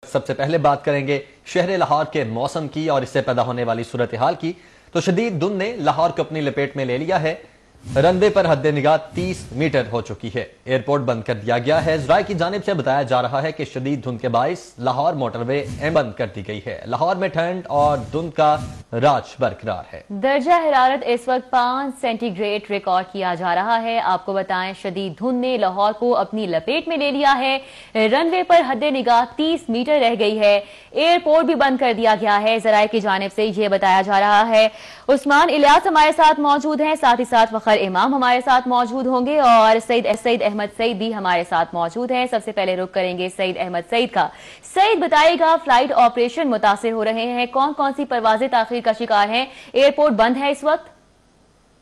सबसे पहले बात करेंगे शहर लाहौर के मौसम की और इससे पैदा होने वाली सूरत हाल की। तो शदीद धुंध ने लाहौर को अपनी लपेट में ले लिया है। रनवे पर हद निगाह 30 मीटर हो चुकी है। एयरपोर्ट बंद कर दिया गया है। ज़राए की जानिब से बताया जा रहा है कि शदीद धुंध के बाइस लाहौर मोटरवे बंद कर दी गई है। लाहौर में ठंड और धुंध का राज बरकरार है। दर्जा हरारत इस वक्त 5 सेंटीग्रेड रिकॉर्ड किया जा रहा है। आपको बताएं, शदीद धुंध ने लाहौर को अपनी लपेट में ले लिया है। रनवे पर हद निगाह 30 मीटर रह गई है। एयरपोर्ट भी बंद कर दिया गया है। ज़राए की जानिब से यह बताया जा रहा है। उस्मान इलियास हमारे साथ मौजूद हैं, साथ ही साथ फखर इमाम हमारे साथ मौजूद होंगे और सईद अहमद सईद भी हमारे साथ मौजूद हैं। सबसे पहले रुख करेंगे सईद अहमद सईद का। सईद बताइएगा, फ्लाइट ऑपरेशन मुतासिर हो रहे हैं, कौन कौन सी परवाजें ताखीर का शिकार हैं, एयरपोर्ट बंद है इस वक्त?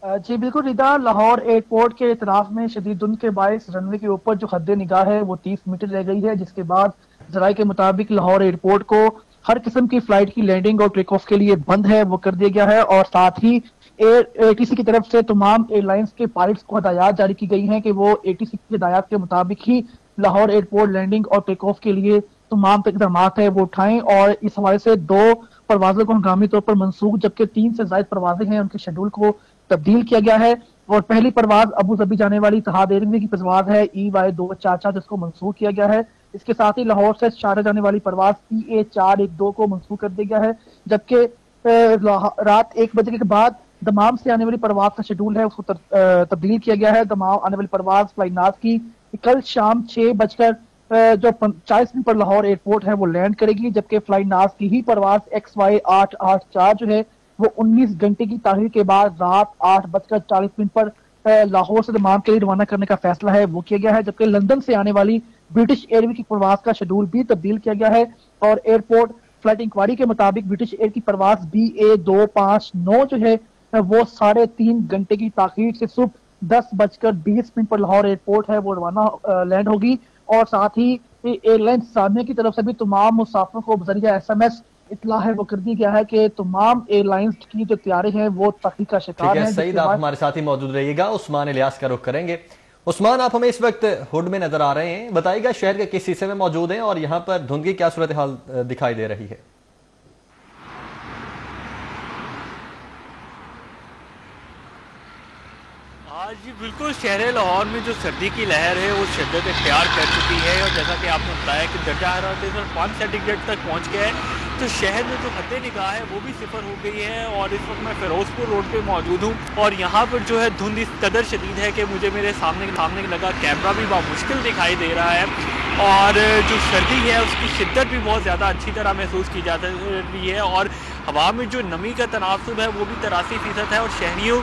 जी बिल्कुल रिदा, लाहौर एयरपोर्ट के इतराफ में शदीद धुंध के बायस रनवे के ऊपर जो हद निगाह है वो 30 मीटर रह गई है, जिसके बाद जराये के मुताबिक लाहौर एयरपोर्ट को हर किस्म की फ्लाइट की लैंडिंग और टेक ऑफ के लिए बंद है, वो कर दिया गया है। और साथ ही एटीसी की तरफ से तमाम एयरलाइंस के पायलट्स को हदायत जारी की गई हैं कि वो एटीसी की हिदायत के मुताबिक ही लाहौर एयरपोर्ट लैंडिंग और टेक ऑफ के लिए तमाम इकदाम है वो उठाएं। और इस हवाले से 2 परवाजों को हंगामी तौर पर मनसूख, जबकि 3 से ज्यादा परवाजें हैं उनके शेड्यूल को तब्दील किया गया है। और पहली परवाज अबू धाबी जाने वाली इत्तेहाद एयरवे की परवाज है EY244, जिसको मनसूख किया गया है। इसके साथ ही लाहौर से शारजा जाने वाली परवाज PA412 को मनसूख कर दिया गया है, जबकि रात 1 बजे के बाद दमाम से आने वाली परवाज का शेड्यूल है उसको तब्दील किया गया है। दमाम आने वाली परवाज फ्लाई नाज की कल शाम 6:40 पर लाहौर एयरपोर्ट है वो लैंड करेगी, जबकि फ्लाई नाज की ही परवाज XY884 जो है वो 19 घंटे की ताखीर के बाद रात 8:40 पर लाहौर से दमाम के लिए रवाना करने का फैसला है वो किया गया है। जबकि लंदन से आने वाली ब्रिटिश एयरवे की परवाज का शेड्यूल भी तब्दील किया गया है। और एयरपोर्ट फ्लाइट इंक्वायरी के मुताबिक ब्रिटिश एयर की परवाज BA259 जो है वो 3.5 घंटे की ताखीर से सुबह 10:20 पर लाहौर एयरपोर्ट है वो रवाना लैंड होगी। और साथ ही एयरलाइन सामिया की तरफ से भी तमाम मुसाफिरों को बजरिया SMS इतला है वो कर दी गया है कि तमाम एयरलाइंस की जो तैयारी है वो तकलीफ का शिकार है। सईद, आप हमारे साथ ही मौजूद रहिएगा। उस्मान इलियास का रुख करेंगे। उस्मान, आप हमें इस वक्त हुड में नजर आ रहे हैं, बताइएगा शहर के किस हिस्से में मौजूद हैं और यहाँ पर धुंध की क्या सूरत हाल दिखाई दे रही है? आज जी बिल्कुल शहर लाहौर में जो सर्दी की लहर है वो शिद्दत इख्तियार कर चुकी है। और जैसा कि आपने बताया कि दर्जा हरारत 5 सेंटीग्रेड तक पहुंच गया है, तो शहर में जो हद निगाह है वो भी 0 हो गई है। और इस वक्त मैं फिरोजपुर रोड पे मौजूद हूँ और यहाँ पर जो है धुंध इस कदर शदीद है कि मुझे मेरे सामने लगा कैमरा भी बहुत मुश्किल दिखाई दे रहा है। और जो सर्दी है उसकी शिद्दत भी बहुत ज़्यादा अच्छी तरह महसूस की जा रही है। और हवा में जो नमी का तनासुब है वो भी 83% है। और शहरियों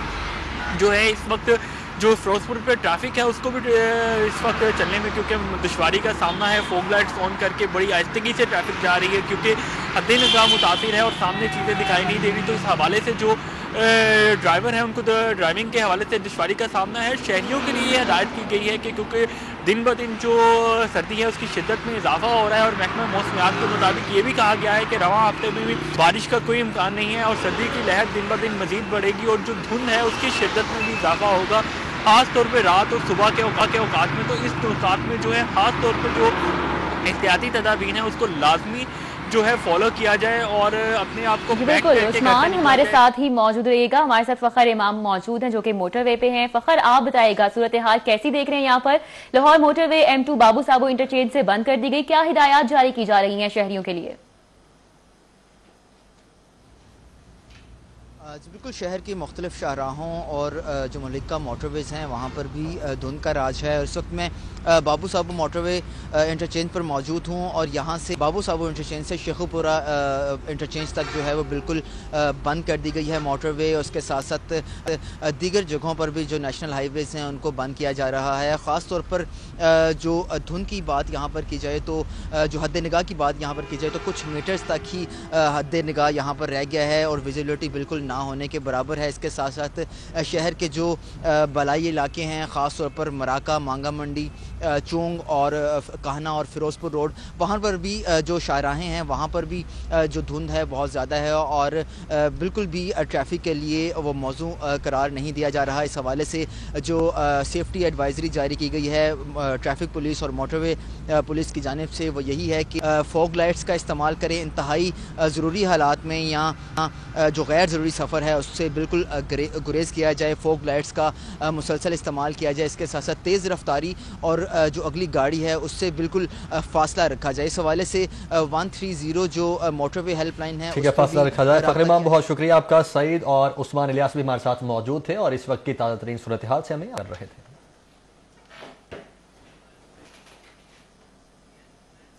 जो है इस वक्त जो फिरोजपुर पे ट्रैफिक है उसको भी इस वक्त चलने में क्योंकि दुश्वारी का सामना है। फोग लाइट्स ऑन करके बड़ी आहिस्तगी से ट्रैफिक जा रही है क्योंकि हद निगाह मुतासिर है और सामने चीज़ें दिखाई नहीं दे रही। तो इस हवाले से जो ड्राइवर है उनको ड्राइविंग के हवाले से दुश्वारी का सामना है। शहरियों के लिए हिदायत की गई है कि क्योंकि दिन ब दिन जो सर्दी है उसकी शिद्दत में इजाफा हो रहा है। और महकमा मौसमियात के मुताबिक ये भी कहा गया है कि रवां हफ्ते में भी बारिश का कोई इम्कान नहीं है और सर्दी की लहर दिन ब दिन मजीद बढ़ेगी और जो धुंध है उसकी शिद्दत में भी इजाफा होगा, खास तौर पे रात और सुबह के औकात में। तो इस औकात में जो है खास तौर पे जो एहतियाती तदाबीर है उसको लाजमी जो है फॉलो किया जाए और अपने आप को बिल्कुल। उस्मान हमारे साथ ही मौजूद रहिएगा। हमारे साथ फखर इमाम मौजूद हैं जो कि मोटरवे पे हैं। फखर, आप बताइएगा सूरत हाल कैसी देख रहे हैं? यहाँ पर लाहौर मोटरवे M2 बाबू साबो इंटरचेंज से बंद कर दी गई, क्या हिदायत जारी की जा रही हैं शहरियों के लिए? जी बिल्कुल, शहर की मुख्तलिफ शाहराहों और जो मलिका मोटरवेज़ हैं वहाँ पर भी धुंध का राज है। इस वक्त मैं बाबू साबो मोटरवे इंटरचेंज पर मौजूद हूँ और यहाँ से बाबू साबो इंटरचेंज से शेखुपुरा इंटरचेंज तक जो है वो बिल्कुल बंद कर दी गई है मोटरवे। और उसके साथ साथ दीगर जगहों पर भी जो नेशनल हाईवेज़ हैं उनको बंद किया जा रहा है। ख़ास तौर पर जो धुंध की बात यहाँ पर की जाए तो जो हद निगाह की बात यहाँ पर की जाए तो कुछ मीटर्स तक ही हद निगाह यहाँ पर रह गया है और विजिबिलिटी बिल्कुल ना होने के बराबर है। इसके साथ साथ शहर के जो बलाई इलाके हैं, ख़ास तौर पर मराका, मांगा मंडी, चोंग और काहना और फिरोज़पुर रोड, वहाँ पर भी जो शाहराहें हैं वहाँ पर भी जो धुंध है बहुत ज़्यादा है और बिल्कुल भी ट्रैफिक के लिए वो मौजू करार नहीं दिया जा रहा। इस हवाले से जो सेफ्टी एडवाइजरी जारी की गई है ट्रैफिक पुलिस और मोटरवे पुलिस की जानिब से, वो यही है कि फॉग लाइट्स का इस्तेमाल करें। इंतहाई ज़रूरी हालात में या जो गैर ज़रूरी सफ़र है उससे बिल्कुल गुरेज किया जाए, फॉग लाइट्स का मुसलसल इस्तेमाल किया जाए। इसके साथ साथ तेज़ रफ्तारी और जो अगली गाड़ी है उससे बिल्कुल फासला रखा जाए। इस हवाले से 130 जो मोटरवे हेल्पलाइन है, ठीक है, फासला रखा जाए। फ़खर इमाम, बहुत शुक्रिया आपका। सईद और उस्मान इलियास भी हमारे साथ मौजूद थे और इस वक्त की ताज़ा तरीन सूरत हाल से हमें कर रहे थे।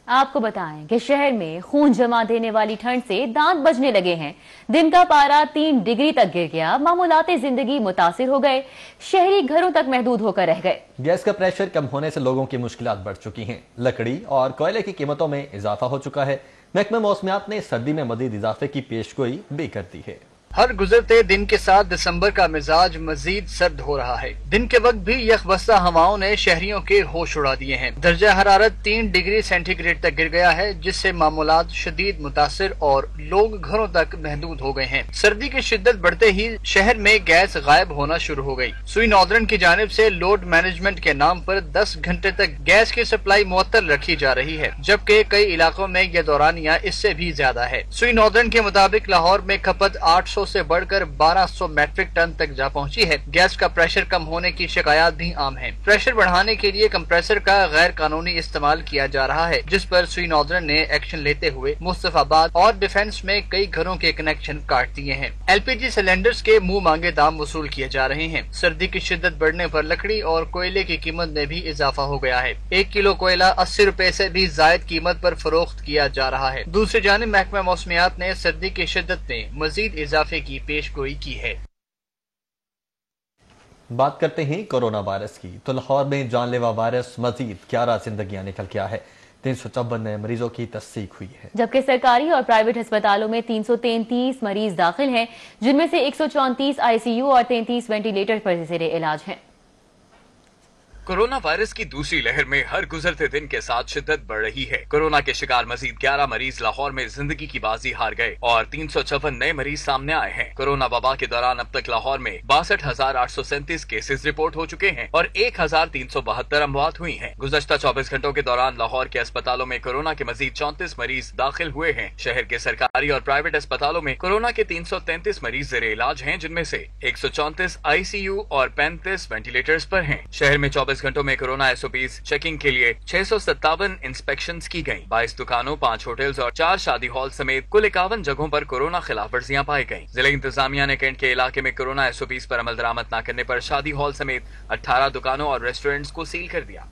आपको बताएं कि शहर में खून जमा देने वाली ठंड से दांत बजने लगे हैं। दिन का पारा 3 डिग्री तक गिर गया। मामूलाते जिंदगी मुतासिर हो गए। शहरी घरों तक महदूद होकर रह गए। गैस का प्रेशर कम होने से लोगों की मुश्किलात बढ़ चुकी हैं। लकड़ी और कोयले की कीमतों में इजाफा हो चुका है। महकमा मौसमियात ने सर्दी में मजीद इजाफे की पेशगोई भी कर दी है। हर गुजरते दिन के साथ दिसंबर का मिजाज मजीद सर्द हो रहा है। दिन के वक्त भी यखबस्ता हवाओं ने शहरियों के होश उड़ा दिए हैं। दर्जा हरारत 3 डिग्री सेंटीग्रेड तक गिर गया है, जिससे मामूलात शदीद मुतासिर और लोग घरों तक महदूद हो गए हैं। सर्दी की शिद्दत बढ़ते ही शहर में गैस गायब होना शुरू हो गई। सुई नॉर्दर्न की जानिब से लोड मैनेजमेंट के नाम पर 10 घंटे तक गैस की सप्लाई मुअत्तल रखी जा रही है, जबकि कई इलाकों में यह दौरानिया इससे भी ज्यादा है। सुई नॉर्दर्न के मुताबिक लाहौर में खपत 800 से बढ़कर 1200 मैट्रिक टन तक जा पहुंची है। गैस का प्रेशर कम होने की शिकायत भी आम है। प्रेशर बढ़ाने के लिए कंप्रेसर का गैर कानूनी इस्तेमाल किया जा रहा है, जिस पर सुई नॉर्दर्न ने एक्शन लेते हुए मुस्तफाबाद और डिफेंस में कई घरों के कनेक्शन काट दिए हैं। LPG सिलेंडर्स के मुंह मांगे दाम वसूल किए जा रहे हैं। सर्दी की शिद्दत बढ़ने पर लकड़ी और कोयले की कीमत में भी इजाफा हो गया है। 1 किलो कोयला 80 रुपए से भी जायद कीमत पर फरोख्त किया जा रहा है। दूसरी जानिब महकमा मौसमियात ने सर्दी की शिद्दत में मजीद इजाफे की पेशगोई की है। बात करते हैं कोरोना वायरस की, तो लाहौर में जानलेवा वायरस मजीद 11 जिंदगियां निकल गया है। 354 नए मरीजों की तस्दीक हुई है, जबकि सरकारी और प्राइवेट अस्पतालों में 333 मरीज दाखिल हैं, जिनमें से 134 ICU और 33 वेंटिलेटर पर ज़ेरे इलाज हैं। कोरोना वायरस की दूसरी लहर में हर गुजरते दिन के साथ शिद्दत बढ़ रही है। कोरोना के शिकार मजीद 11 मरीज लाहौर में जिंदगी की बाजी हार गए और 356 नए मरीज सामने आए हैं। कोरोना वबा के दौरान अब तक लाहौर में 62,837 केसेस रिपोर्ट हो चुके हैं और 1,372 अमवात हुई हैं। गुज़श्ता 24 घंटों के दौरान लाहौर के अस्पतालों में कोरोना के मजीद 34 मरीज दाखिल हुए हैं। शहर के सरकारी और प्राइवेट अस्पतालों में कोरोना के 333 मरीज ज़ेरे इलाज हैं, जिनमें से 134 ICU और 35 वेंटिलेटर्स पर हैं। शहर में 24 घंटों में कोरोना SOPs चेकिंग के लिए 657 इंस्पेक्शंस की गयी। 22 दुकानों, 5 होटल्स और 4 शादी हॉल समेत कुल 51 जगहों पर कोरोना खिलाफ वर्जियां पाई गयी। जिला इंतजामिया ने कैंट के इलाके में कोरोना SOPs पर अमल दरामद न करने पर शादी हॉल समेत 18 दुकानों और रेस्टोरेंट्स को सील कर दिया।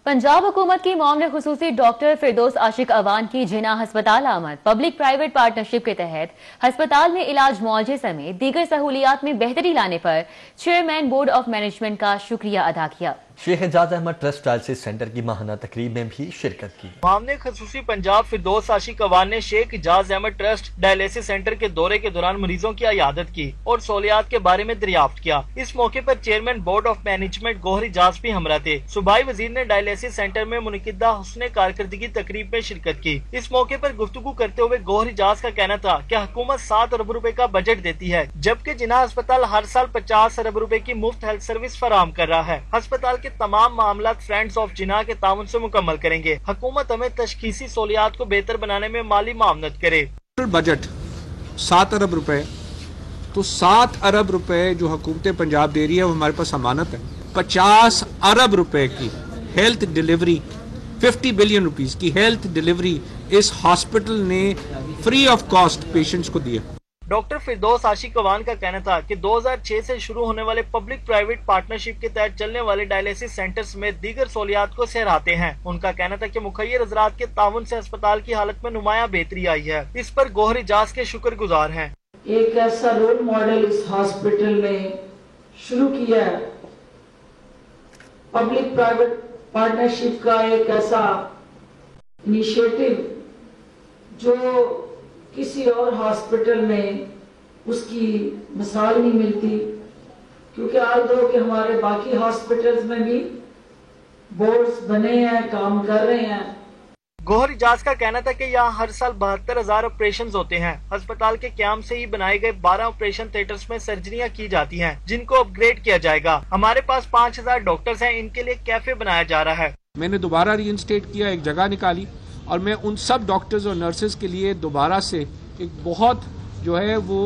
पंजाब हुकूमत की मामले खुसूसी डॉक्टर फिरदौस आशिक अवान की जिना हस्पताल आमद पब्लिक प्राइवेट पार्टनरशिप के तहत हस्पताल में इलाज मुआवजे समेत दीगर सहूलियात में बेहतरी लाने पर चेयरमैन बोर्ड ऑफ मैनेजमेंट का शुक्रिया अदा किया। Sheikh Ejaz Ahmed trust dialysis centre की माहाना तकरीब में भी शिरकत की। मामले खसूसी पंजाब फिरदौस आशिक अवान ने Sheikh Ejaz Ahmed trust dialysis centre के दौरे के दौरान मरीजों की इयादत की और सहूलियात के बारे में दरियाफ्त किया। इस मौके पर chairman board of management Gohar Ejaz भी हमरा थे। सूबाई वजीर ने डायलिसिस सेंटर में मुनकिदा हुस्ने कारकर्दगी तकरीब में शिरकत की। इस मौके पर गुफ्तगू करते हुए गौहर एजाज का कहना था कि हुकूमत 7 अरब रुपए का बजट देती है, जबकि जिना अस्पताल हर साल 50 अरब रुपए की मुफ्त हेल्थ सर्विस फराहम कर रहा है। अस्पताल के तमाम मामला फ्रेंड्स ऑफ जिना के ताउन से मुकम्मल करेंगे। हुकूमत हमें तशखीसी सहूलियात को बेहतर बनाने में माली मामनत करे। बजट 7 अरब रुपए, तो 7 अरब रुपए जो हुकूमत पंजाब दे रही है वो हमारे पास अमानत है। 50 अरब रुपए की हेल्थ डिलीवरी, 50 बिलियन रुपीस की हेल्थ डिलीवरी इस हॉस्पिटल ने फ्री ऑफ कॉस्ट पेशेंट्स को दिया। डॉक्टर फिरदौस आशिक अवान का कहना था कि 2006 से शुरू होने वाले पब्लिक प्राइवेट पार्टनरशिप के तहत चलने वाले डायलिसिस सेंटर्स में दीगर सहूलियात को सराहते हैं। उनका कहना था कि मुखय्यर हज़रात के ताउन से अस्पताल की हालत में नुमाया बेहतरी आई है। इस पर गौहर एजाज के शुक्रगुजार हैं। एक ऐसा रोल मॉडल इस हॉस्पिटल ने शुरू किया है, पब्लिक प्राइवेट पार्टनरशिप का एक ऐसा इनिशिएटिव जो किसी और हॉस्पिटल में उसकी मिसाल नहीं मिलती, क्योंकि आज दो कि हमारे बाकी हॉस्पिटल्स में भी बोर्ड्स बने हैं, काम कर रहे हैं। गौहर इजाज का कहना था कि यहाँ हर साल 72,000 ऑपरेशन होते हैं। अस्पताल के क्याम से ही बनाए गए 12 ऑपरेशन थिएटर्स में सर्जरियां की जाती हैं, जिनको अपग्रेड किया जाएगा। हमारे पास 5,000 डॉक्टर्स हैं, इनके लिए कैफे बनाया जा रहा है। मैंने दोबारा रीइंस्टेट किया, एक जगह निकाली और मैं उन सब डॉक्टर्स और नर्सेज के लिए दोबारा से एक बहुत जो है वो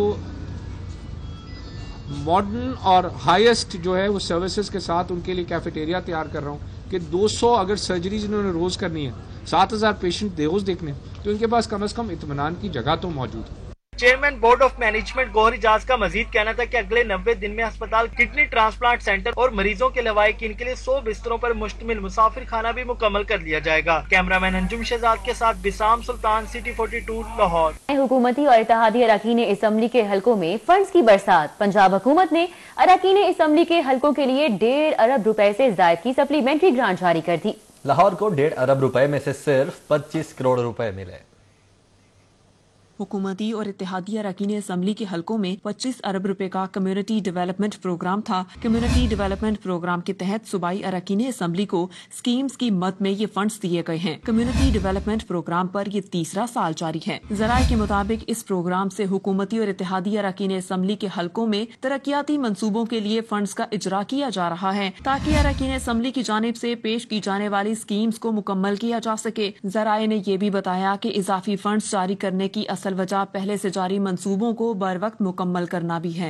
मॉडर्न और हाईएस्ट जो है वो सर्विसेज के साथ उनके लिए कैफेटेरिया तैयार कर रहा हूँ कि 200 अगर सर्जरीज इन्होंने रोज करनी है, 7,000 पेशेंट रोज देखने, तो इनके पास कम से कम इत्मीनान की जगह तो मौजूद है। Chairman board of management Gohar Ijaz का मजीद कहना था कि अगले 90 दिन में अस्पताल किडनी ट्रांसप्लांट सेंटर और मरीजों के लवाहिकीन के लिए 100 बिस्तरों पर मुश्तमिल मुसाफिर खाना भी मुकम्मल कर लिया जाएगा। कैमरामैन अंजुम शहजाद के साथ बिसाम सुल्तान, सिटी 42 लाहौर। हुकूमती और इत्तेहादी अरकान असम्बली के हलकों में फंड्स की बरसात। पंजाब हुकूमत ने अरकान असम्बली के हलकों के लिए 1.5 अरब रुपए से ज़ायद की सप्लीमेंट्री ग्रांट जारी कर दी। लाहौर को 1.5 अरब रुपए में से सिर्फ 25 करोड़ रुपए मिले। हुकूमती और इत्तेहादी अरकान असम्बली के हलकों में 25 अरब रुपए का कम्युनिटी डेवलपमेंट प्रोग्राम था। कम्युनिटी डेवलपमेंट प्रोग्राम के तहत सूबाई अरकान असम्बली को स्कीम्स की मद में ये फंड्स दिए गए हैं। कम्युनिटी डेवलपमेंट प्रोग्राम पर ये तीसरा साल जारी है। ज़राए के मुताबिक इस प्रोग्राम से हुकूमती और इत्तेहादी अरकान असम्बली के हलकों में तरक्याती मंसूबों के लिए फंड्स का इजरा किया जा रहा है, ताकि अरकान असम्बली की जानिब से पेश की जाने वाली स्कीम्स को मुकम्मल किया जा सके। ज़राए ने यह भी बताया कि इजाफी फंड्स जारी करने की असल वजह पहले से जारी मंसूबों को बर वक्त मुकम्मल करना भी है।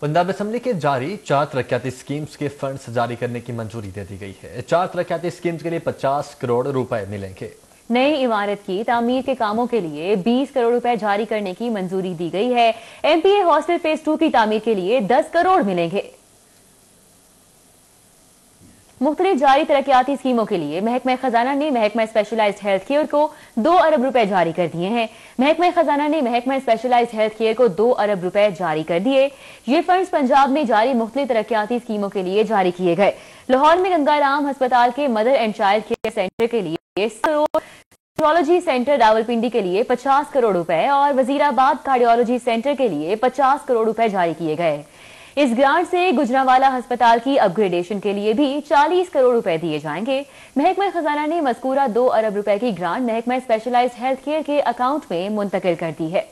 पंजाब असम्बली के जारी 4 तरक्याती स्कीम्स के फंड्स जारी करने की मंजूरी दे दी गई है। 4 तरक्याती स्कीम्स के लिए 50 करोड़ रुपए मिलेंगे। नई इमारत की तामीर के कामों के लिए 20 करोड़ रुपए जारी करने की मंजूरी दी गई है। MPA हॉस्टल फेज 2 की तामीर के लिए 10 करोड़ मिलेंगे। मुख्तलिफ जारी तरक्याती स्कीमों के लिए महकमा खजाना ने महकमा स्पेशलाइज्ड हेल्थ केयर को 2 अरब रुपए जारी कर दिए हैं। महकमा खजाना ने महकमा स्पेशलाइज्ड हेल्थ केयर को 2 अरब रुपए जारी कर दिए। ये फंड्स पंजाब में जारी मुख्तलिफ तरक्याती स्कीमों के लिए जारी किए गए। लाहौर में गंगाराम अस्पताल के mother and child care centre के लिए 100 करोड़, कार्डियोलॉजी सेंटर रावलपिंडी के लिए 50 करोड़ रुपए और वजीराबाद कार्डियोलॉजी सेंटर के लिए 50 करोड़ रुपए जारी किए गए। इस ग्रांट से गुजरांवाला अस्पताल की अपग्रेडेशन के लिए भी 40 करोड़ रुपए दिए जाएंगे। महकमा खजाना ने मज़कूरा 2 अरब रुपए की ग्रांट महकमा स्पेशलाइज्ड हेल्थ केयर के अकाउंट में मुंतकिल कर दी है।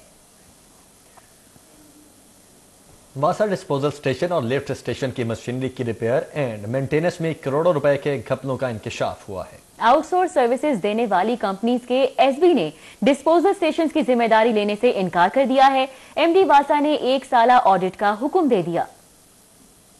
वासा डिस्पोजल स्टेशन और लिफ्ट स्टेशन की मशीनरी की रिपेयर एंड मेंटेनेंस में करोड़ों रुपए के घपलों का इंकशाफ हुआ है। आउटसोर्स सर्विसेज देने वाली कंपनीज के SB ने डिस्पोजल स्टेशन की जिम्मेदारी लेने से इनकार कर दिया है। MD वासा ने 1 साला ऑडिट का हुक्म दे दिया।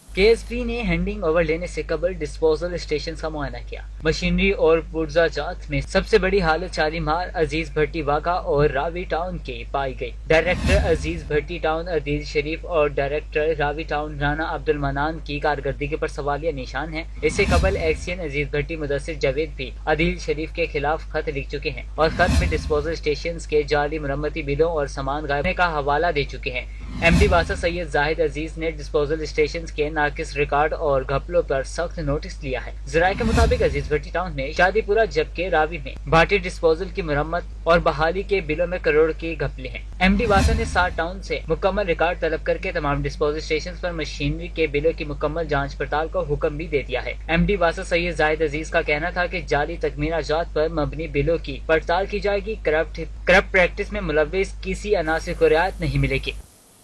KSB ने हैंडिंग ओवर लेने से कबल डिस्पोजल स्टेशन का मुआयना किया। मशीनरी और पुर्जा जात में सबसे बड़ी हालत शालीमार, अजीज भट्टी वागा और रावी टाउन के पाई गई। डायरेक्टर अजीज भट्टी टाउन अदील शरीफ और डायरेक्टर रावी टाउन राना अब्दुल मनान की कारकर्दगी पर सवालिया निशान है। इससे कबल एक्सियन अजीज भट्टी मुदस्सिर जावेद भी अदील शरीफ के खिलाफ खत लिख चुके हैं और खत में डिस्पोजल स्टेशन के जाली मरम्मती बिलों और सामान गायब का हवाला दे चुके हैं। MD वासा सैयद जाहिद अजीज ने डिस्पोजल स्टेशन के नाकिस रिकॉर्ड और घपलों पर सख्त नोटिस लिया है। ज़राए के मुताबिक अजीज भट्टी टाउन में शादीपुरा जबकि रावी में भाटी डिस्पोजल की मरम्मत और बहाली के बिलों में करोड़ की घपले हैं। MD वासा ने 60 टाउन से मुकम्मल रिकॉर्ड तलब करके तमाम डिस्पोजल स्टेशन पर मशीनरी के बिलों की मुकम्मल जांच पड़ताल का हुक्म भी दे दिया है। MD वासा सैयद जाहिद अजीज का कहना था कि जाली तकमीराजात पर मबनी बिलों की पड़ताल की जाएगी। करप्ट प्रैक्टिस में मुलव्विस किसी अनासर को रियायत नहीं मिलेगी।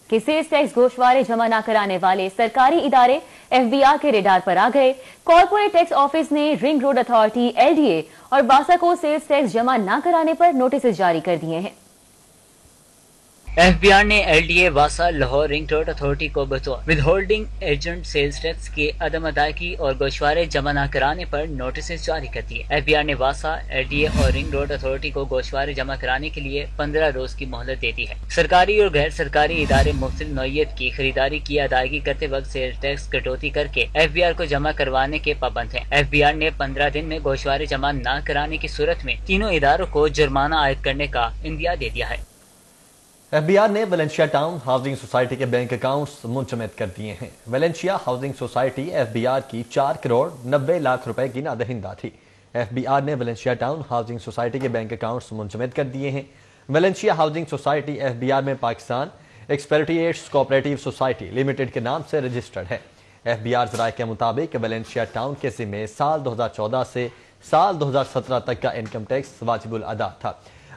कि सेल्स टैक्स गोशवारे जमा न कराने वाले सरकारी इदारे FBR के रेडार पर आ गए। कॉर्पोरेट टैक्स ऑफिस ने रिंग रोड अथॉरिटी LDA और वासा को सेल्स टैक्स जमा न कराने पर नोटिस जारी कर दिए हैं। FBR ने LDA वासा लाहौर रिंग रोड अथॉरिटी को बतौर विदहोल्डिंग एजेंट सेल्स टैक्स की अदम अदायगी और गोशवारे जमा न कराने पर नोटिस जारी कर दिए। FBR ने वासा, LDA और रिंग रोड अथॉरिटी को गोशवारे जमा कराने के लिए 15 रोज की मोहलत दे दी है। सरकारी और गैर सरकारी इदारे मुख्तलिफ नौइयत की खरीदारी की अदायगी करते वक्त सेल्स टैक्स कटौती करके FBR को जमा करवाने के पाबंद है। FBR ने 15 दिन में गोशवारे जमा न कराने की सूरत में तीनों इदारों को जुर्माना आयद करने का इंदिया दे दिया है। FBR ने वेलेंशिया टाउन हाउसिंग सोसाइटी के बैंक अकाउंट्स मुंजमद कर दिए हैं। वेलेंशिया हाउसिंग सोसाइटी FBR की 4 करोड़ 90 लाख रुपए की नादहिंदा थी। FBR ने वेलेंशिया टाउन हाउसिंग सोसाइटी के बैंक अकाउंट्स मुंजमद कर दिए हैं। वेलेंशिया हाउसिंग सोसाइटी FBR में पाकिस्तान एक्सपेरिटिएट्स कोऑपरेटिव सोसाइटी लिमिटेड के नाम से रजिस्टर्ड है। FBR जराये के मुताबिक वेलेंशिया टाउन के जिम्मे साल 2014 से साल 2017 तक का इनकम टैक्स वाजिबुल अदा था।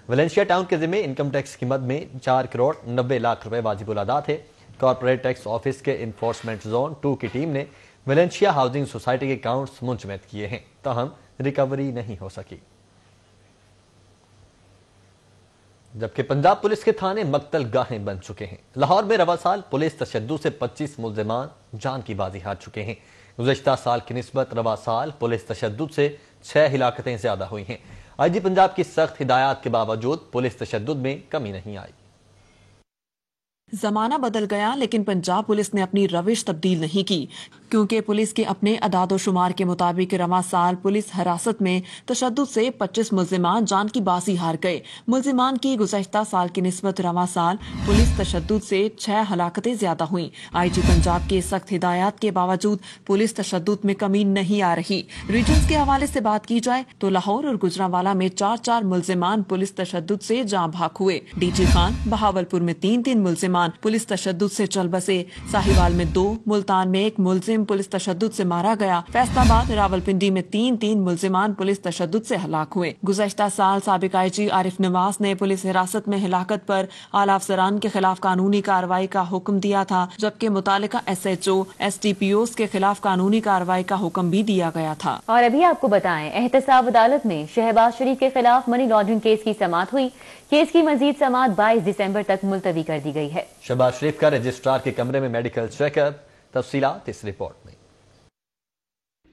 वेलेंशिया टाउन के जिम्मे इनकम टैक्स की मद में 4 करोड़ 90 लाख रुपए वाजिबुल अदा थे। कॉर्पोरेट टैक्स ऑफिस के इन्फोर्समेंट जोन 2 की टीम ने वेलेंशिया हाउसिंग सोसाइटी के अकाउंट्स मुंजमद किए हैं, ताहम रिकवरी नहीं हो सकी। जबकि पंजाब पुलिस के थाने मकतल गाहें बन चुके हैं। लाहौर में रवा साल पुलिस तशद्दुद से 25 मुल्जिमान जान की बाजी हार चुके हैं। गुज़श्ता साल की निस्बत रवा साल पुलिस तशद्दुद से 6 हिलाकतें ज्यादा हुई हैं। IG पंजाब की सख्त हिदायत के बावजूद पुलिस तशद्दुद में कमी नहीं आई। जमाना बदल गया लेकिन पंजाब पुलिस ने अपनी रविश तब्दील नहीं की, क्योंकि पुलिस के अपने अदादो शुमार के मुताबिक रवा साल पुलिस हिरासत में तशद्दुद से 25 मुल्जिमान जान की बाजी हार गए। मुल्जिमान की गुज़श्ता साल की निस्बत रवा साल पुलिस तशद्दुद से 6 हलाकतें ज्यादा हुई। IG पंजाब के सख्त हिदायत के बावजूद पुलिस तशद्दुद में कमी नहीं आ रही। रीजन्स के हवाले से बात की जाए तो लाहौर और गुजरांवाला में 4 मुल्जिमान पुलिस तशद्दुद से जाँ भाग हुए। DG खान, बहावलपुर में 3 मुल्जिमान पुलिस तशद्दुद से चल बसे। साहिवाल में 2, मुल्तान में 1 मुल्जिम पुलिस तशद्दुद से मारा गया। फैसलाबाद, रावलपिंडी में 3 मुल्जिमान पुलिस तशद्दुद से हलाक हुए। गुज़श्ता साल साबिक IG आरिफ नवाज ने पुलिस हिरासत में हिलाकत पर आला अफसरान के खिलाफ कानूनी कार्रवाई का हुक्म दिया था, जबकि मुतालिका SHO STPOs के खिलाफ कानूनी कार्रवाई का हुक्म भी दिया गया था। और अभी आपको बताएं, एहतसाब अदालत में शहबाज शरीफ के खिलाफ मनी लॉन्ड्रिंग केस की समाअत हुई। केस की मजीद समाअत 22 दिसंबर तक मुलतवी कर दी गई है। शहबाज शरीफ का रजिस्ट्रार के कमरे में मेडिकल चेकअप, तफसीलात इस रिपोर्ट में।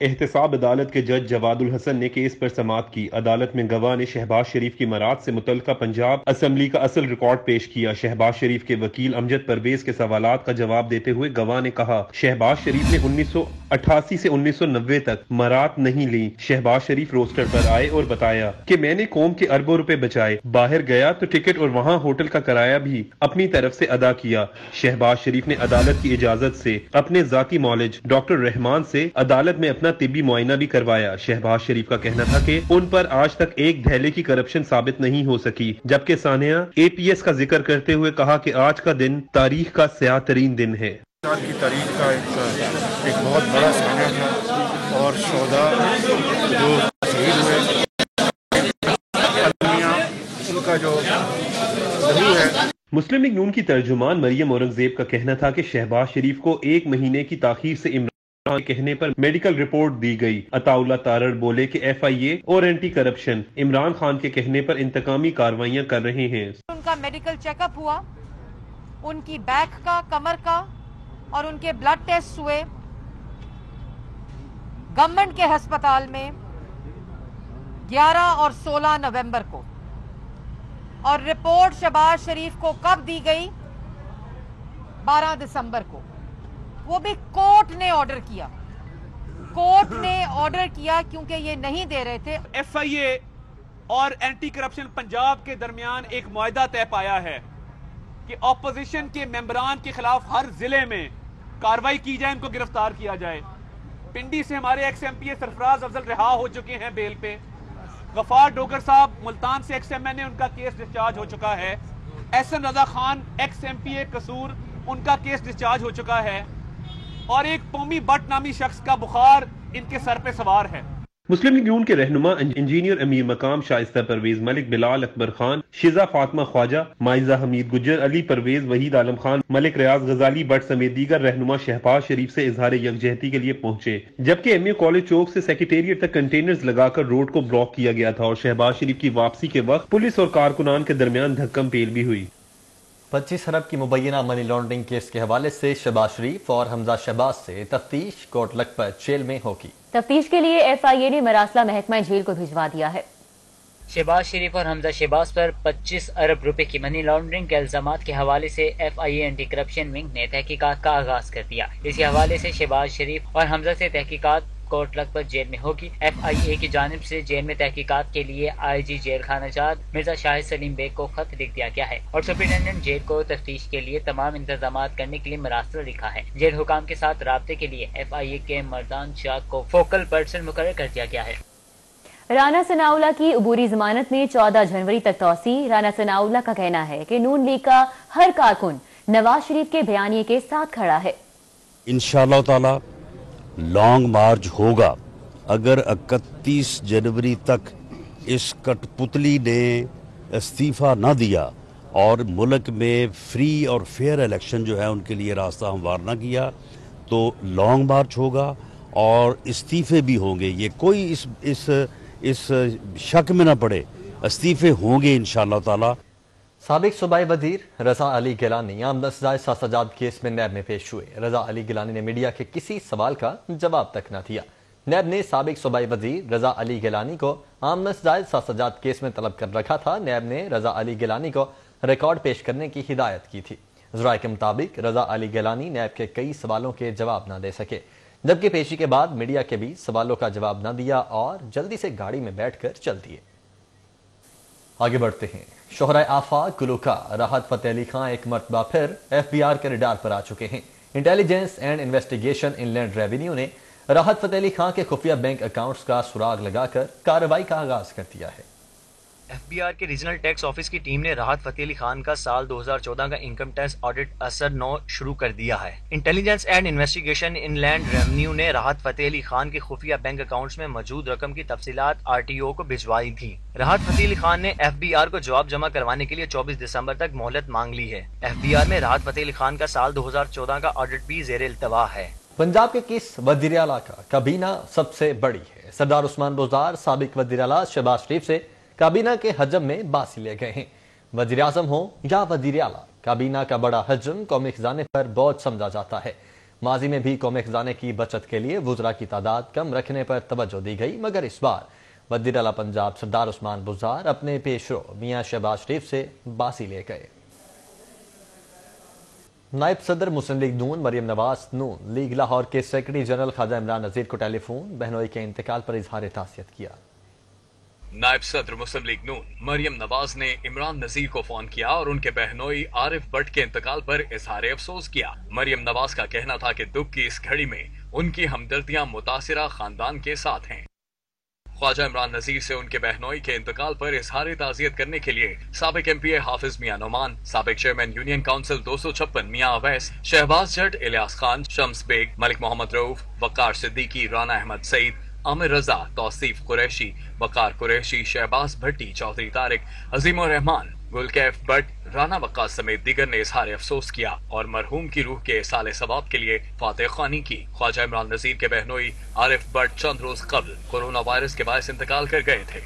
एहतसाब अदालत के जज जवादुल हसन ने केस पर समाअत की। अदालत में गवाह ने शहबाज शरीफ की मराद से मुतल्लिका पंजाब असेंबली का असल रिकॉर्ड पेश किया। शहबाज शरीफ के वकील अमजद परवेज के सवालात का जवाब देते हुए गवाह ने कहा, शहबाज शरीफ ने 1988 से 1990 तक मराद नहीं ली। शहबाज शरीफ रोस्टर पर आए और बताया कि मैंने कौम के अरबों रुपए बचाए, बाहर गया तो टिकट और वहाँ होटल का किराया भी अपनी तरफ से अदा किया। शहबाज शरीफ ने अदालत की इजाजत से अपने जाती मौलिज डॉक्टर रहमान से अदालत में अपना तिब्बी मुआयना भी करवाया। शहबाज शरीफ का कहना था कि उन पर आज तक एक धैले की करप्शन साबित नहीं हो सकी, जबकि सानिया APS का जिक्र करते हुए कहा कि आज का दिन तारीख का स्याह तरीन दिन है। आज की तारीख का एक बहुत बड़ा सानिया था और शोधा जो शहीद हुए उनका जो है। मुस्लिम लीग नून की तर्जुमान मरियम औरंगजेब का कहना था कि शहबाज शरीफ को 1 महीने की ताखीर से इमरान कहने पर मेडिकल रिपोर्ट दी गई। अताउल्ला तारड़ बोले कि FIA और एंटी करप्शन इमरान खान के कहने पर इंतकामी कार्रवाइयां कर रहे हैं। उनका मेडिकल चेकअप हुआ, उनकी बैक का, कमर का और उनके ब्लड टेस्ट हुए गवर्नमेंट के अस्पताल में 11 और 16 नवंबर को। और रिपोर्ट शहबाज शरीफ को कब दी गई? 12 दिसंबर को। वो भी कोर्ट ने ऑर्डर किया। कोर्ट ने ऑर्डर किया क्योंकि ये नहीं दे रहे थे। FIA और एंटी करप्शन पंजाब के दरमियान एक मुआहदा तय पाया है कि ऑपोजिशन के मेंबरान के खिलाफ हर जिले में कार्रवाई की जाए, उनको गिरफ्तार किया जाए। पिंडी से हमारे XMPA सरफराज अफजल रिहा हो चुके हैं बेल पे। गफार डोगर साहब मुल्तान से XMNA, उनका केस डिस्चार्ज हो चुका है। SN रजा खान XMPA कसूर, उनका केस डिस्चार्ज हो चुका है। और एक पौमी बट नामी शख्स का बुखार इनके सर पे सवार है। मुस्लिम लीग नून के रहनुमा इंजीनियर अमीर मकाम शाइस्ता परवेज मलिक, बिलाल अकबर खान, शिजा फातिमा ख्वाजा, माइजा हमीद गुज्जर, अली परवेज, वहीद आलम खान, मलिक रियाज गजाली बट समेत दीगर रहनुमा शहबाज शरीफ से इजहार यकजहती के लिए पहुंचे। जबकि MA कॉलेज चौक से सेक्रेटेरिएट तक कंटेनर्स लगाकर रोड को ब्लॉक किया गया था और शहबाज शरीफ की वापसी के वक्त पुलिस और कारकुनान के दरमियान धक्कम पेल भी हुई। 25 अरब की मुबैना मनी लॉन्ड्रिंग केस के हवाले से शहबाज शरीफ और हमजा शहबाज से तफ्तीश कोट लखपत जेल में होगी। तफ्तीश के लिए FIA ने मरासला महकमा जेल को भिजवा दिया है। शहबाज शरीफ और हमजा शहबाज पर 25 अरब रुपए की मनी लॉन्ड्रिंग के इल्जामात के हवाले से FIA एंटी करप्शन विंग ने तहकीकात का आगाज कर दिया। इसी हवाले से शहबाज शरीफ और हमजा से तहकीकात कोट लखपत जेल में होगी। FIA की जानिब से जेल में तहकीकात के लिए IG जेल खाना जात मिर्जा शाहिद सलीम बेग को खत लिख दिया गया है और सुप्रिंटेंडेंट जेल को तफ्तीश के लिए तमाम इंतजाम करने के लिए मरासला लिखा है। जेल हुकाम के साथ राब्ते के लिए FIA के मर्दान शाह को फोकल पर्सन मुकर्रर कर दिया गया है। राना सनाउल्लाह की अबूरी जमानत में 14 जनवरी तक तौसी। राना सनाउल्लाह का कहना है कि नून लीग का हर कारकुन नवाज शरीफ के बयानिए के साथ खड़ा है। इंशाअल्लाह ताला लॉन्ग मार्च होगा। अगर 31 जनवरी तक इस कठपुतली ने इस्तीफा न दिया और मुल्क में फ्री और फेयर इलेक्शन जो है उनके लिए रास्ता हमवार न किया तो लॉन्ग मार्च होगा और इस्तीफे भी होंगे। ये कोई इस शक में न पड़े, इस्तीफे होंगे इंशाअल्लाह ताला। साबिक सूबाई वजीर रजा अली गिलानी आमदस्ताज सासजाद केस में नैब में पेश हुए। रजा अली गिलानी ने मीडिया के किसी सवाल का जवाब तक न दिया। नैब ने साबिक सूबाई वजीर रजा अली गिलानी को आमदस्ताज सासजाद केस में तलब कर रखा था। नैब ने रजा अली गिलानी को रिकॉर्ड पेश करने की हिदायत की थी। ज़राए के मुताबिक रजा अली गिलानी नैब के कई सवालों के जवाब न दे सके, जबकि पेशी के बाद मीडिया के भी सवालों का जवाब न दिया और जल्दी से गाड़ी में बैठकर चल दिए। आगे बढ़ते हैं। शोहराए आफाक गुलूकार राहत फतेह अली खान एक मरतबा फिर FBR के रडार पर आ चुके हैं। Intelligence and investigation inland revenue ने राहत फतेह अली खान के खुफिया बैंक अकाउंट्स का सुराग लगाकर कार्रवाई का आगाज कर दिया है। FBR के रीजनल टैक्स ऑफिस की टीम ने राहत फतेह अली खान का साल 2014 का इनकम टैक्स ऑडिट असर 9 शुरू कर दिया है। Intelligence and investigation inland revenue ने राहत फतेह अली खान के खुफिया बैंक अकाउंट्स में मौजूद रकम की तफसीलात RTO को भिजवाई थी। राहत फतेह अली खान ने FBR को जवाब जमा करवाने के लिए 24 दिसंबर तक मोहलत मांग ली है। FBR में राहत फतेह अली खान का साल 2014 का ऑडिट भी ज़ेर इल्तवा है। पंजाब के किस वज़ीर आला का काबीना सबसे बड़ी है? सरदार उस्मान बुज़दार साबिक वज़ीर आला शहबाज शरीफ से काबीना के हजम में बासी ले गए हैं। वज़ीर आज़म हो या वज़ीर आला, काबीना का बड़ा हजम कौमी खजाने पर बोझ समझा जाता है। माजी में भी कौमी खजाने की बचत के लिए वुज़रा की तादाद कम रखने पर तवज्जो दी गई, मगर इस बार वज़ीर आला पंजाब सरदार उस्मान बुज़दार अपने पेशरो मियां शहबाज शरीफ से बासी ले गए। नायब सदर मुस्लिम लीग नून मरियम नवाज नून लीग लाहौर के सेक्रेटरी जनरल ख्वाजा इमरान नज़ीर को टेलीफोन बहनोई के इंतकाल पर इजहार तासियत किया। नायब सदर मुस्लिम लीग नून मरियम नवाज ने इमरान नजीर को फोन किया और उनके बहनोई आरिफ भट्ट के इंतकाल पर इजहार अफसोस किया। मरियम नवाज का कहना था कि दुख की इस घड़ी में उनकी हमदर्दियां मुतासिरा खानदान के साथ हैं। ख्वाजा इमरान नजीर से उनके बहनोई के इंतकाल पर इजहार ताजियत करने के लिए साबिक MPA हाफिज मियां नोमान, साबिक चेयरमैन यूनियन काउंसिल 256 मियां अवैस, शहबाज जट इलियास खान, शम्स बेग, मलिक मोहम्मद रऊफ, वकार सिद्दीकी, राना अहमद सईद, आमिर रजा, तौसीफ कुरैशी, वकार कुरैशी, शहबाज भट्टी, चौधरी तारिक, अजीम रहमान, गुलकैफ भट्ट, राना वक्कास समेत दीगर ने इजहार अफसोस किया और मरहूम की रूह के साले सवाब के लिए फातिह खानी की। ख्वाजा इमरान नजीर के बहनोई आरिफ भट्ट चंद रोज कबल कोरोना वायरस के बायस इंतकाल कर गए थे।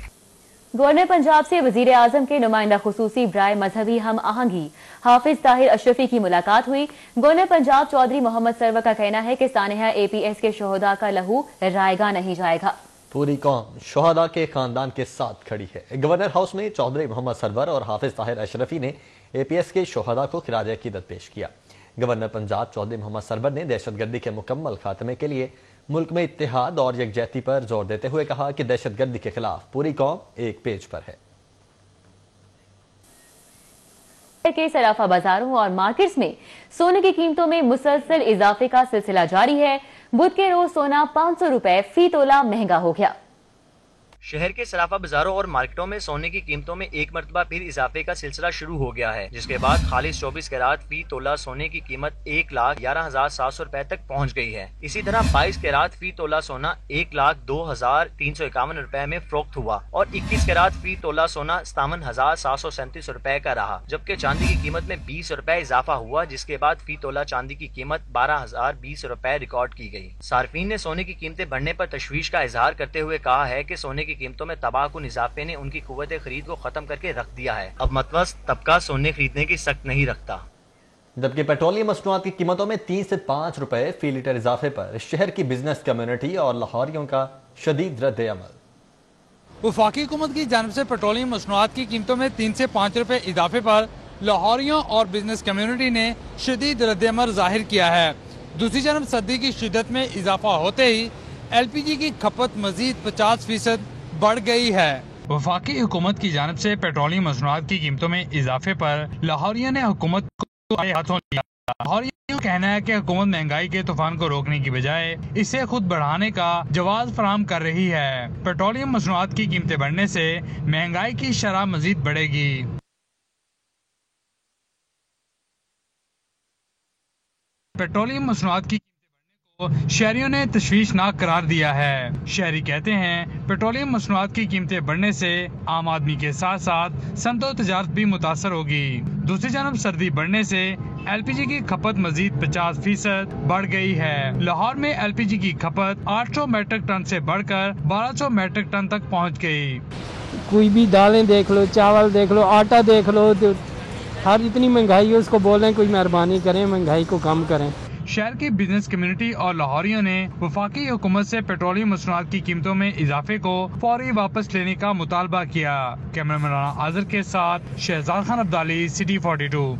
गवर्नर पंजाब से वजीर आजम के नुमाइंदा खुसूसी बराए मजहबी हम आहंगी हाफिज ताहिर अशरफी की मुलाकात हुई। गवर्नर पंजाब चौधरी मोहम्मद सरवर का कहना है कि सानिया APS के शोहदा का लहू रायगा नहीं जाएगा। पूरी कौम शोहदा के खानदान के साथ खड़ी है। गवर्नर हाउस में चौधरी मोहम्मद सरवर और हाफिज ताहिर अशरफी ने APS के शोहदा को खिराज अकीदत पेश किया। गवर्नर पंजाब चौधरी मोहम्मद सरवर ने दहशतगर्दी के मुकम्मल खात्मे के लिए मुल्क में इत्तेहाद और यकजहती पर जोर देते हुए कहा कि दहशतगर्दी के खिलाफ पूरी कौम एक पेज पर है। के सराफा बाजारों और मार्केट्स में सोने की कीमतों में मुसलसल इजाफे का सिलसिला जारी है। बुध के रोज सोना 500 रुपए फी तोला महंगा हो गया। शहर के सराफा बाजारों और मार्केटों में सोने की कीमतों में एक मरतबा फिर इजाफे का सिलसिला शुरू हो गया है, जिसके बाद खालिस 24 कैरात फी तोला सोने की कीमत 1,11,700 रुपए तक पहुंच गई है। इसी तरह 22 कैरात फी तोला सोना 1,02,351 रुपए में फरोख्त हुआ और 21 कैरात फी तोला सोना 57,737 रुपए का रहा, जबकि चांदी की कीमत में 20 रुपए इजाफा हुआ, जिसके बाद फी तोला चांदी की कीमत 12,020 रुपए रिकॉर्ड की गई। सार्फिन ने सोने की कीमतें बढ़ने पर तशवीश का इजहार करते हुए कहा है कि सोने की कीमतों में तबाहकुन इजाफे ने उनकी कुव्वत खरीद को खत्म करके रख दिया है। अब मतवस्त तबका सोने खरीदने की सख्त नहीं रखता। जबकि पेट्रोलियम मसनूआत की कीमतों में 3 से 5 रुपए फी लीटर इजाफे पर शहर की बिजनेस कम्युनिटी और लाहौरियों का शदीद रद्द अमल। वफाकी हुकूमत की जानिब से पेट्रोलियम मसनूआत की कीमतों में 3 से 5 रुपए इजाफे पर लाहौरियों और बिजनेस कम्युनिटी ने शदीद रद्द अमल जाहिर किया है। दूसरी जानब सर्दी की शिद्दत में इजाफा होते ही LPG की खपत मजीद 50% बढ़ गई है। वफाकी हुकूमत की जानिब से पेट्रोलियम मसनूआत की कीमतों में इजाफे पर लाहौरियों ने हुकूमत को हाथों लिया। लाहौरियों का कहना है कि हुकूमत महंगाई के तूफान को रोकने की बजाय इसे खुद बढ़ाने का जवाब फराहम कर रही है। पेट्रोलियम मसनूआत की कीमतें बढ़ने से महंगाई की शरह मजीद बढ़ेगी। पेट्रोलियम मसनूआत की शहरियों ने तशवीशनाक करार दिया है। शहरी कहते हैं पेट्रोलियम मसनूआत की कीमतें बढ़ने से आम आदमी के साथ साथ सनअत तजारत भी मुतासर होगी। दूसरी जानब सर्दी बढ़ने से LPG की खपत मजीद 50% बढ़ गई है। लाहौर में LPG की खपत 800 मीट्रिक टन से बढ़कर 1200 मीट्रिक टन तक पहुंच गई। कोई भी दालें देख लो, चावल देख लो, आटा देख लो, हर इतनी महंगाई है, उसको बोल रहे हैं कोई मेहरबानी करें, महंगाई को कम करें। शहर की बिजनेस कम्युनिटी और लाहौरियों ने वफाकी हुकूमत से पेट्रोलियम मसनूआत की कीमतों में इजाफे को फौरी वापस लेने का मुतालबा किया। कैमरामैन आज़र के साथ शहजाद खान अब्दाली, सिटी 42।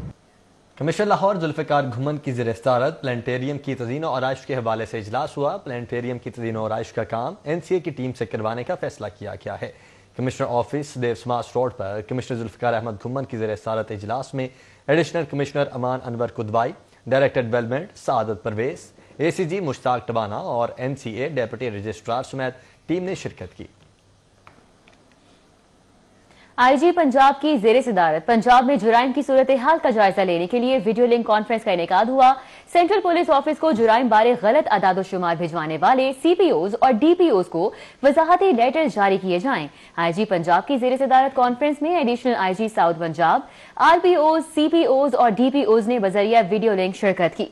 कमिश्नर लाहौर जुल्फ़िकार घुमन की ज़ेर-ए-सदारत प्लानिटेरियम की तज़ीन और आराइश के हवाले से इजलास हुआ। प्लानिटेरियम की तज़ीन और आराइश का काम NCA की टीम से करवाने का फैसला किया गया है। कमिश्नर ऑफिस देव समाज रोड पर कमिश्नर जुल्फ़िकार अहमद घुमन की ज़ेर-ए-सदारत इजलास में एडिशनल कमिश्नर अमान अनवर कुदवाई, डायरेक्टर डेवलपमेंट सादत परवेज, ACG मुश्ताक टबाना और NCA डेप्यूटी रजिस्ट्रार समेत टीम ने शिरकत की। IG पंजाब की ज़ेरे सदारत पंजाब में जुराइम की सूरत हाल का जायजा लेने के लिए वीडियो लिंक कॉन्फ्रेंस का इनेकाद हुआ। सेंट्रल पुलिस ऑफिस को जुराइम बारे गलत अदादोशुमार भिजवाने वाले CPOs और DPOs को वजाहती लेटर जारी किए जाएं। IG पंजाब की ज़ेरे सदारत कॉन्फ्रेंस में additional IG south Punjab, RPOs, CPOs और DPOs ने बजरिया वीडियो लिंक शिरकत की।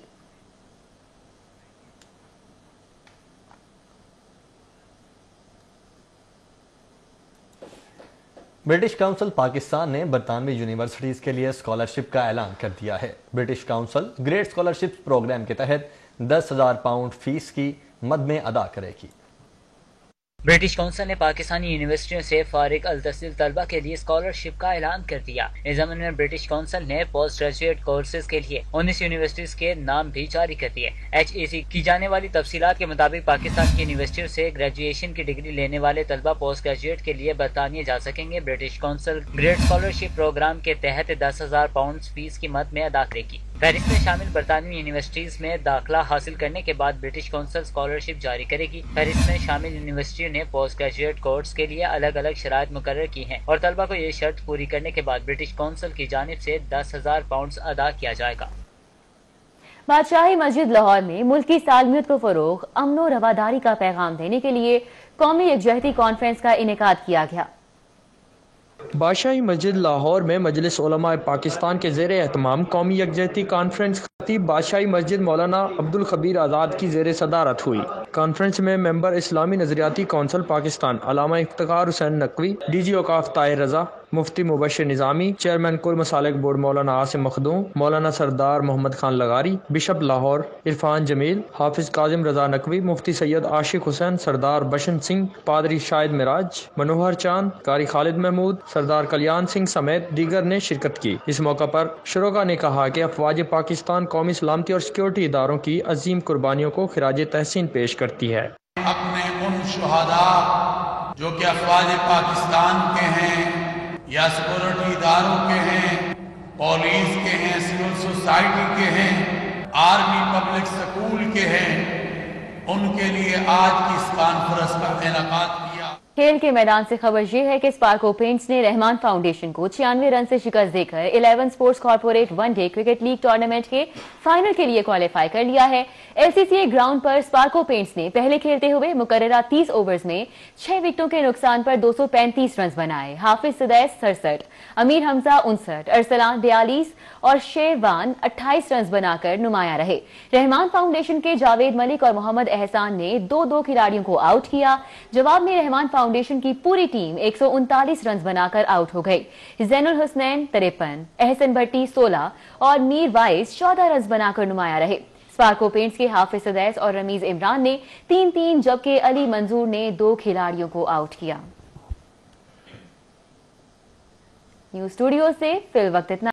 ब्रिटिश काउंसिल पाकिस्तान ने बरतानवी यूनिवर्सिटीज के लिए स्कॉलरशिप का ऐलान कर दिया है। British Council great scholarship programme के तहत 10,000 पाउंड फीस की मद में अदा करेगी। ब्रिटिश काउंसिल ने पाकिस्तानी यूनिवर्सिटियों से फारिग अल तहसील तलबा के लिए स्कॉलरशिप का ऐलान कर दिया। इस ज़मीन में ब्रिटिश काउंसिल ने पोस्ट ग्रेजुएट कोर्सेज के लिए 19 यूनिवर्सिटीज के नाम भी जारी कर दिए। HEC की जाने वाली तफसीलात के मुताबिक पाकिस्तान की यूनिवर्सिटियों से ग्रेजुएशन की डिग्री लेने वाले तलबा पोस्ट ग्रेजुएट के लिए बरतानिया जा सकेंगे। British Council great scholarship programme के तहत 10,000 पाउंड फीस की मद में अदा करेगी। फहरिस्त में शामिल बरतानवी यूनिवर्सिटीज में दाखिला हासिल करने के बाद ब्रिटिश काउंसिल स्कॉलरशिप जारी करेगी। फहरिस्त में शामिल यूनिवर्सिटियों ने पोस्ट ग्रेजुएट कोर्स के लिए अलग अलग शराइत मुकर्रर की हैं और तलबा को ये शर्त पूरी करने के बाद ब्रिटिश काउंसिल की जानिब से 10,000 पाउंड अदा किया जाएगा। बादशाही मस्जिद लाहौर में मुल्की सालमियत को फरोग, अमन और रवादारी का पैगाम देने के लिए कौमी यकजहती कॉन्फ्रेंस का इनेकाद किया गया। बादशाही मस्जिद लाहौर में मजलिस उलमा पाकिस्तान के ज़ेर एहतमाम कौमी यकजहती कॉन्फ्रेंस खतीब बादशाही मस्जिद मौलाना अब्दुल खबीर आज़ाद की ज़ेर सदारत हुई। कॉन्फ्रेंस में मेंबर इस्लामी नजरियाती कौंसिल पाकिस्तान अल्लामा इफ्तिखार हुसैन नकवी, DG औकाफ ताहिर रजा, मुफ्ती मुबशर निज़ामी, चेयरमैन कुल मसालिक बोर्ड मौलाना आसिम मखदूम, मौलाना सरदार मोहम्मद खान लगारी, बिशप लाहौर इरफान जमील, हाफिज काजिम रजा नकवी, मुफ्ती सैयद आशिक हुसैन, सरदार बशंत सिंह, पादरी शाहिद मिराज, मनोहर चांद, कारी खालिद महमूद, सरदार कल्याण सिंह समेत दीगर ने शिरकत की। इस मौका पर शुरोगा ने कहा कि अफवाज पाकिस्तान कौमी सलामती और सिक्योरिटी इदारों की अजीम कुर्बानियों को खिराज तहसीन पेश करती है। अपने उन शुहदा जो कि अफवाज पाकिस्तान के हैं या सिक्योरिटी इदारों के हैं, पुलिस के हैं, सिविल सोसाइटी के हैं, आर्मी पब्लिक स्कूल के हैं, उनके लिए आज की इस कॉन्फ्रेंस का इनेकाद किया। खेल के मैदान से खबर यह है कि स्पार्को पेंट्स ने रहमान फाउंडेशन को 96 रन से शिकस्त देकर 11 sports corporate one day cricket league tournament के फाइनल के लिए क्वालिफाई कर लिया है। LCCA ग्राउंड पर स्पार्को पेंट्स ने पहले खेलते हुए मुकर्ररा 30 ओवर्स में 6 विकेटों के नुकसान पर 235 रन बनाए। हाफिज सदैस 67, अमीर हमजा 59, अरसलान 42 और शेरवान 28 रन बनाकर नुमाया रहे। रहमान फाउंडेशन के जावेद मलिक और मोहम्मद एहसान ने 2-2 खिलाड़ियों को आउट किया। जवाब में रहमान फाउंडेशन की पूरी टीम 139 रन बनाकर आउट हो गई। जैनुल हुसनैन 53, एहसन भट्टी 16 और मीर वाइस 14 रन बनाकर नुमाया रहे। स्पार्को पेंट्स के हाफिज सदैस और रमीज इमरान ने 3-3 जबकि अली मंजूर ने 2 खिलाड़ियों को आउट किया। न्यूज स्टूडियो से फिल वक्त इतना।